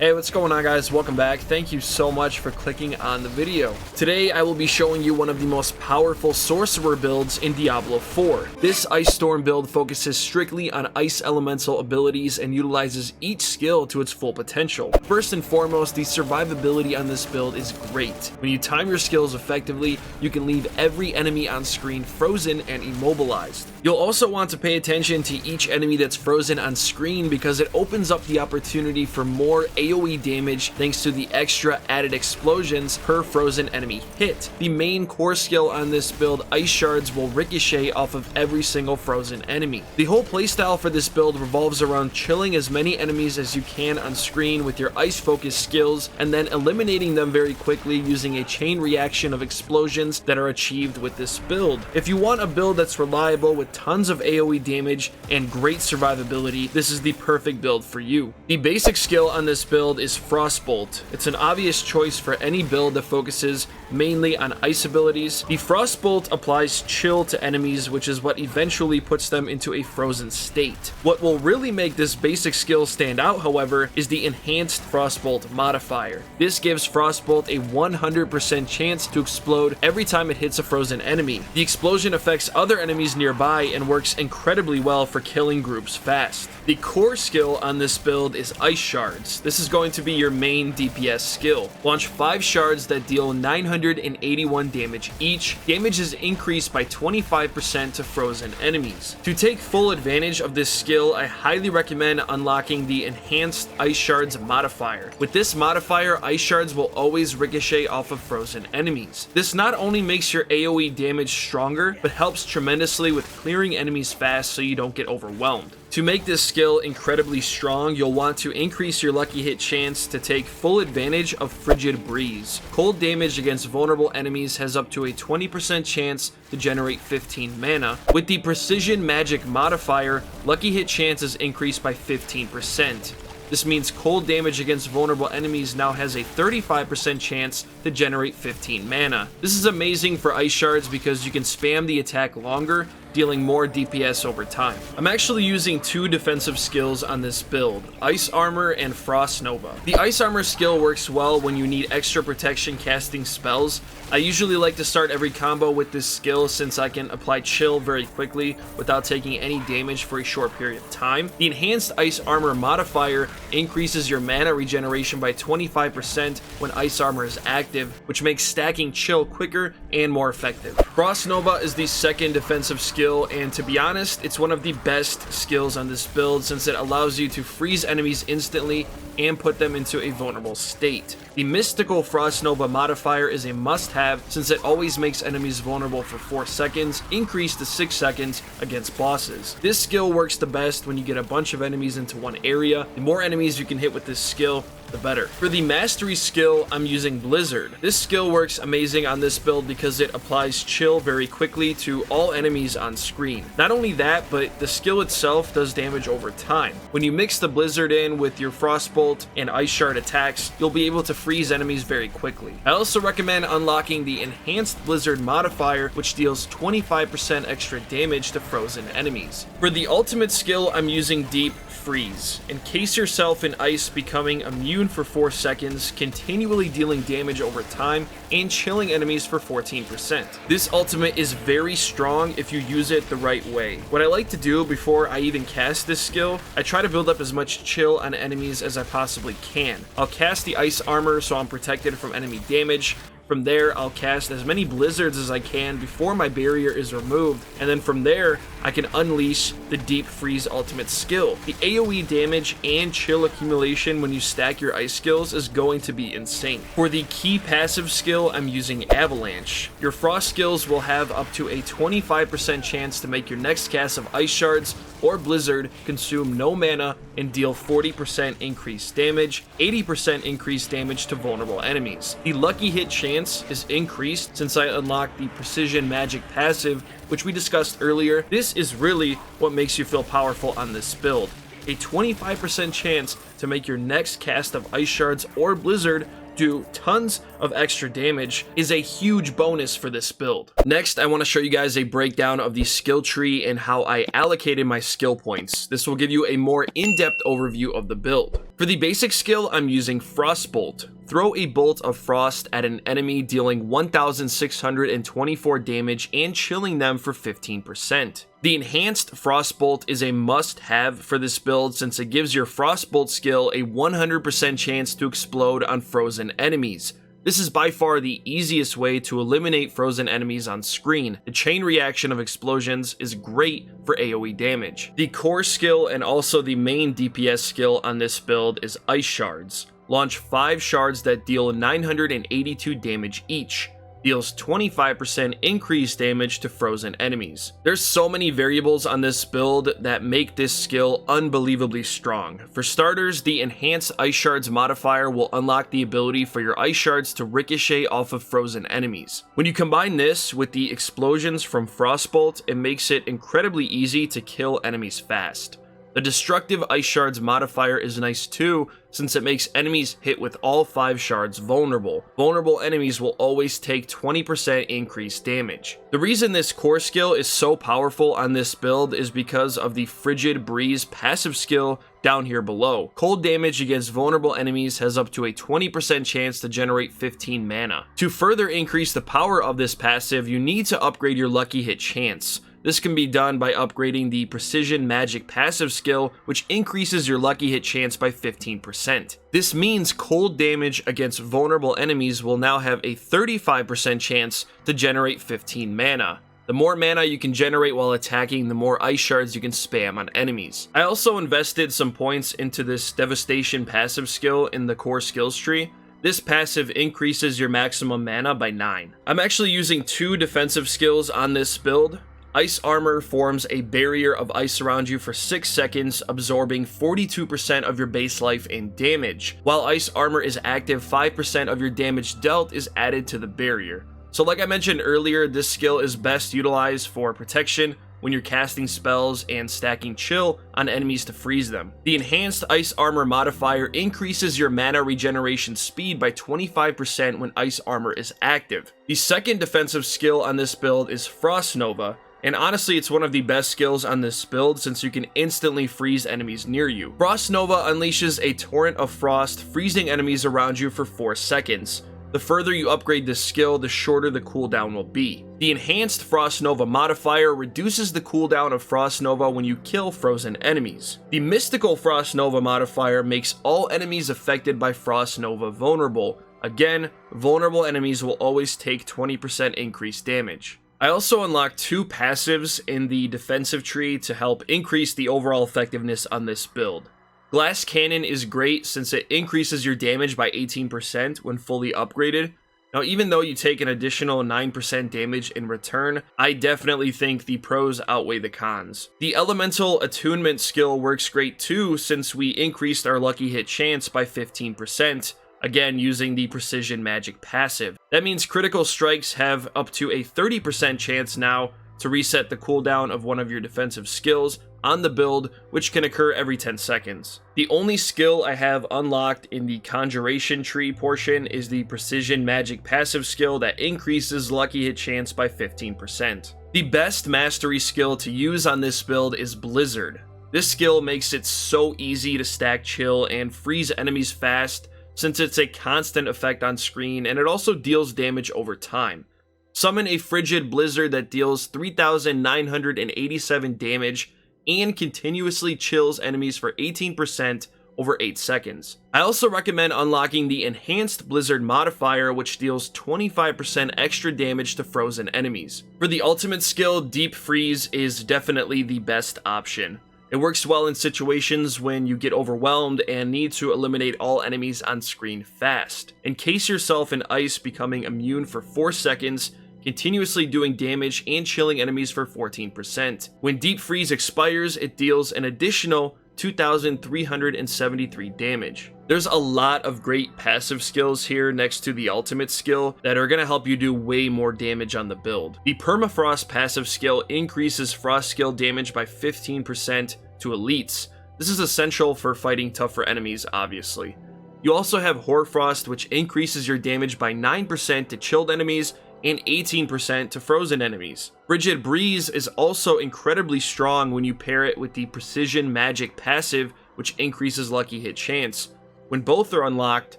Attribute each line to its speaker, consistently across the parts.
Speaker 1: Hey, what's going on, guys? Welcome back. Thank you so much for clicking on the video. Today I will be showing you one of the most powerful sorcerer builds in Diablo 4. This Ice Storm build focuses strictly on ice elemental abilities and utilizes each skill to its full potential. First and foremost, the survivability on this build is great. When you time your skills effectively, you can leave every enemy on screen frozen and immobilized. You'll also want to pay attention to each enemy that's frozen on screen because it opens up the opportunity for more AoE damage thanks to the extra added explosions per frozen enemy hit. The main core skill on this build, Ice Shards, will ricochet off of every single frozen enemy. The whole playstyle for this build revolves around chilling as many enemies as you can on screen with your ice focused skills and then eliminating them very quickly using a chain reaction of explosions that are achieved with this build. If you want a build that's reliable with tons of AoE damage and great survivability, this is the perfect build for you. The basic skill on this build is Frostbolt. It's an obvious choice for any build that focuses mainly on ice abilities. The Frostbolt applies chill to enemies, which is what eventually puts them into a frozen state. What will really make this basic skill stand out, however, is the enhanced Frostbolt modifier. This gives Frostbolt a 100% chance to explode every time it hits a frozen enemy. The explosion affects other enemies nearby and works incredibly well for killing groups fast. The core skill on this build is Ice Shards. This is going to be your main DPS skill. Launch 5 shards that deal 981 damage each. Damage is increased by 25% to frozen enemies. To take full advantage of this skill, I highly recommend unlocking the enhanced Ice Shards modifier. With this modifier, Ice Shards will always ricochet off of frozen enemies. This not only makes your AoE damage stronger, but helps tremendously with clearing enemies fast so you don't get overwhelmed. To make this skill incredibly strong, you'll want to increase your lucky hit chance to take full advantage of Frigid Breeze. Cold damage against vulnerable enemies has up to a 20% chance to generate 15 mana. With the Precision Magic modifier, lucky hit chance is increased by 15%. This means cold damage against vulnerable enemies now has a 35% chance to generate 15 mana. This is amazing for Ice Shards because you can spam the attack longer, dealing more DPS over time. I'm actually using 2 defensive skills on this build, Ice Armor and Frost Nova. The Ice Armor skill works well when you need extra protection casting spells. I usually like to start every combo with this skill since I can apply chill very quickly without taking any damage for a short period of time. The enhanced Ice Armor modifier increases your mana regeneration by 25% when Ice Armor is active, which makes stacking chill quicker and more effective. Frost Nova is the second defensive skill, and to be honest, it's one of the best skills on this build since it allows you to freeze enemies instantly and put them into a vulnerable state. The Mystical Frost Nova modifier is a must-have since it always makes enemies vulnerable for 4 seconds, increased to 6 seconds against bosses. This skill works the best when you get a bunch of enemies into one area. The more enemies you can hit with this skill, the better. For the Mastery skill, I'm using Blizzard. This skill works amazing on this build because it applies chill very quickly to all enemies on screen. Not only that, but the skill itself does damage over time. When you mix the Blizzard in with your Frostbolt and Ice Shard attacks, you'll be able to freeze enemies very quickly. I also recommend unlocking the Enhanced Blizzard modifier, which deals 25% extra damage to frozen enemies. For the ultimate skill, I'm using Deep Freeze. Encase yourself in ice, becoming immune for 4 seconds, continually dealing damage over time, and chilling enemies for 14%. This ultimate is very strong if you use it the right way. What I like to do before I even cast this skill, I try to build up as much chill on enemies as I possibly can. I'll cast the Ice Armor so I'm protected from enemy damage. From there, I'll cast as many blizzards as I can before my barrier is removed, and then from there, I can unleash the Deep Freeze ultimate skill. The AoE damage and chill accumulation when you stack your ice skills is going to be insane. For the key passive skill, I'm using Avalanche. Your frost skills will have up to a 25% chance to make your next cast of Ice Shards or Blizzard consume no mana and deal 40% increased damage, 80% increased damage to vulnerable enemies. The lucky hit chance is increased since I unlocked the Precision Magic passive, which we discussed earlier. This is really what makes you feel powerful on this build. A 25% chance to make your next cast of Ice Shards or Blizzard do tons of extra damage is a huge bonus for this build. Next, I want to show you guys a breakdown of the skill tree and how I allocated my skill points. This will give you a more in-depth overview of the build. For the basic skill, I'm using Frostbolt. Throw a bolt of frost at an enemy, dealing 1,624 damage and chilling them for 15%. The enhanced Frostbolt is a must-have for this build since it gives your Frostbolt skill a 100% chance to explode on frozen enemies. This is by far the easiest way to eliminate frozen enemies on screen. The chain reaction of explosions is great for AoE damage. The core skill and also the main DPS skill on this build is Ice Shards. Launch 5 shards that deal 982 damage each. Deals 25% increased damage to frozen enemies. There's so many variables on this build that make this skill unbelievably strong. For starters, the enhanced Ice Shards modifier will unlock the ability for your Ice Shards to ricochet off of frozen enemies. When you combine this with the explosions from Frostbolt, it makes it incredibly easy to kill enemies fast. The destructive Ice Shards modifier is nice too, since it makes enemies hit with all 5 shards vulnerable. Vulnerable enemies will always take 20% increased damage. The reason this core skill is so powerful on this build is because of the Frigid Breeze passive skill down here below. Cold damage against vulnerable enemies has up to a 20% chance to generate 15 mana. To further increase the power of this passive, you need to upgrade your lucky hit chance. This can be done by upgrading the Precision Magic passive skill, which increases your lucky hit chance by 15%. This means cold damage against vulnerable enemies will now have a 35% chance to generate 15 mana. The more mana you can generate while attacking, the more Ice Shards you can spam on enemies. I also invested some points into this Devastation passive skill in the core skills tree. This passive increases your maximum mana by 9. I'm actually using 2 defensive skills on this build. Ice Armor forms a barrier of ice around you for 6 seconds, absorbing 42% of your base life and damage. While Ice Armor is active, 5% of your damage dealt is added to the barrier. So like I mentioned earlier, this skill is best utilized for protection when you're casting spells and stacking chill on enemies to freeze them. The enhanced Ice Armor modifier increases your mana regeneration speed by 25% when Ice Armor is active. The second defensive skill on this build is Frost Nova. And honestly, it's one of the best skills on this build since you can instantly freeze enemies near you. Frost Nova unleashes a torrent of frost, freezing enemies around you for 4 seconds. The further you upgrade this skill, the shorter the cooldown will be. The enhanced Frost Nova modifier reduces the cooldown of Frost Nova when you kill frozen enemies. The mystical Frost Nova modifier makes all enemies affected by Frost Nova vulnerable. Again, vulnerable enemies will always take 20% increased damage. I also unlocked 2 passives in the defensive tree to help increase the overall effectiveness on this build. Glass Cannon is great since it increases your damage by 18% when fully upgraded. Now, even though you take an additional 9% damage in return, I definitely think the pros outweigh the cons. The Elemental Attunement skill works great too since we increased our lucky hit chance by 15%. Again, using the Precision Magic passive. That means critical strikes have up to a 30% chance now to reset the cooldown of one of your defensive skills on the build, which can occur every 10 seconds. The only skill I have unlocked in the Conjuration tree portion is the Precision Magic passive skill that increases lucky hit chance by 15%. The best mastery skill to use on this build is Blizzard. This skill makes it so easy to stack chill and freeze enemies fast, since it's a constant effect on screen and it also deals damage over time. Summon a Frigid Blizzard that deals 3,987 damage and continuously chills enemies for 18% over 8 seconds. I also recommend unlocking the Enhanced Blizzard modifier, which deals 25% extra damage to frozen enemies. For the ultimate skill, Deep Freeze is definitely the best option. It works well in situations when you get overwhelmed and need to eliminate all enemies on screen fast. Encase yourself in ice, becoming immune for 4 seconds, continuously doing damage and chilling enemies for 14%. When Deep Freeze expires, it deals an additional 2,373 damage. There's a lot of great passive skills here next to the ultimate skill that are going to help you do way more damage on the build. The Permafrost passive skill increases frost skill damage by 15% to elites. This is essential for fighting tougher enemies, obviously. You also have Hoarfrost, which increases your damage by 9% to chilled enemies and 18% to frozen enemies. Frigid Breeze is also incredibly strong when you pair it with the Precision Magic passive, which increases lucky hit chance. When both are unlocked,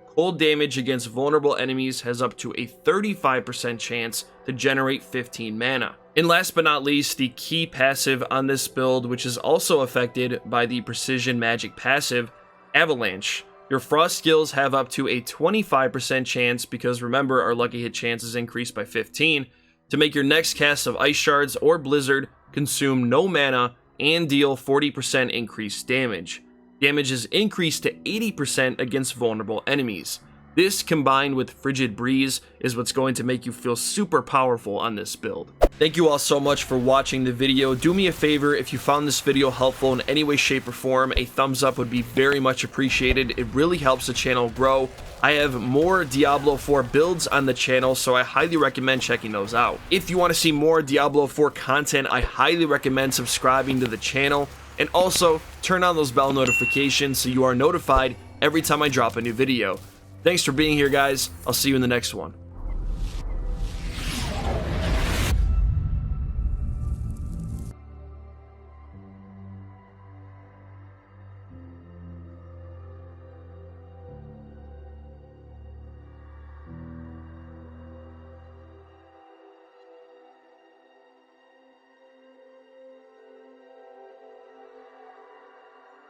Speaker 1: cold damage against vulnerable enemies has up to a 35% chance to generate 15 mana. And last but not least, the key passive on this build, which is also affected by the Precision Magic passive, Avalanche. Your frost skills have up to a 25% chance, because remember, our lucky hit chance is increased by 15, to make your next cast of Ice Shards or Blizzard consume no mana and deal 40% increased damage. Damage is increased to 80% against vulnerable enemies. This, combined with Frigid Breeze, is what's going to make you feel super powerful on this build. Thank you all so much for watching the video. Do me a favor, if you found this video helpful in any way, shape, or form, a thumbs up would be very much appreciated. It really helps the channel grow. I have more Diablo 4 builds on the channel, so I highly recommend checking those out. If you want to see more Diablo 4 content, I highly recommend subscribing to the channel, and also turn on those bell notifications so you are notified every time I drop a new video. Thanks for being here, guys. I'll see you in the next one.